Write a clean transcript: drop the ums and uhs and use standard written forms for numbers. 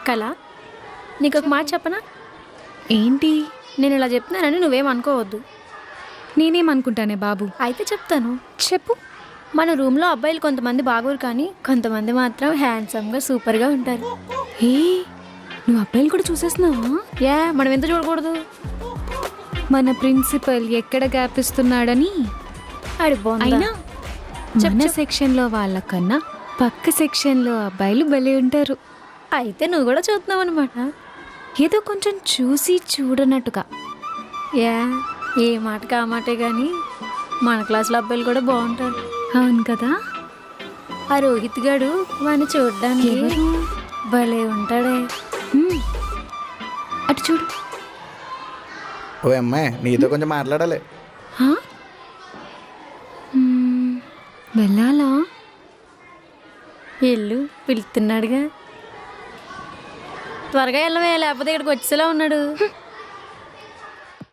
కళ, నీకు ఒక మాట చెప్పనా? ఏంటి? నేను ఇలా చెప్తున్నానని నువ్వేం అనుకోవద్దు. నేనేమనుకుంటానే బాబు. అయితే చెప్తాను. చెప్పు. మన రూమ్లో అబ్బాయిలు కొంతమంది బాగోరు, కానీ కొంతమంది మాత్రం హ్యాండ్సమ్గా సూపర్గా ఉంటారు. ఏ, నువ్వు అబ్బాయిలు కూడా చూసేస్తున్నావా? మనం ఎంత చూడకూడదు? మన ప్రిన్సిపల్ ఎక్కడ గ్యాప్ ఇస్తున్నాడని. అయినా మన సెక్షన్లో వాళ్ళకన్నా పక్క సెక్షన్లో అబ్బాయిలు భలే ఉంటారు. అయితే నువ్వు కూడా చూస్తున్నావు అనమాట. ఏదో కొంచెం చూసి చూడనట్టుగా. ఏ మాటకి ఆ మాటే, కానీ మన క్లాసులో అబ్బాయిలు కూడా బాగుంటారు. అవును కదా. ఆ రోహిత్ గాడు వాడిని చూడ్డానికి భలే ఉంటాడే. అటు చూడు. ఓ అమ్మాయి, నీతో కొంచెం మాట్లాడాలి. హా? వెళ్ళాలా? ఇల్లు పిలుస్తున్నాడుగా, త్వరగా వెళ్ళవే, లేకపోతే ఇక్కడికి వచ్చేలా ఉన్నాడు.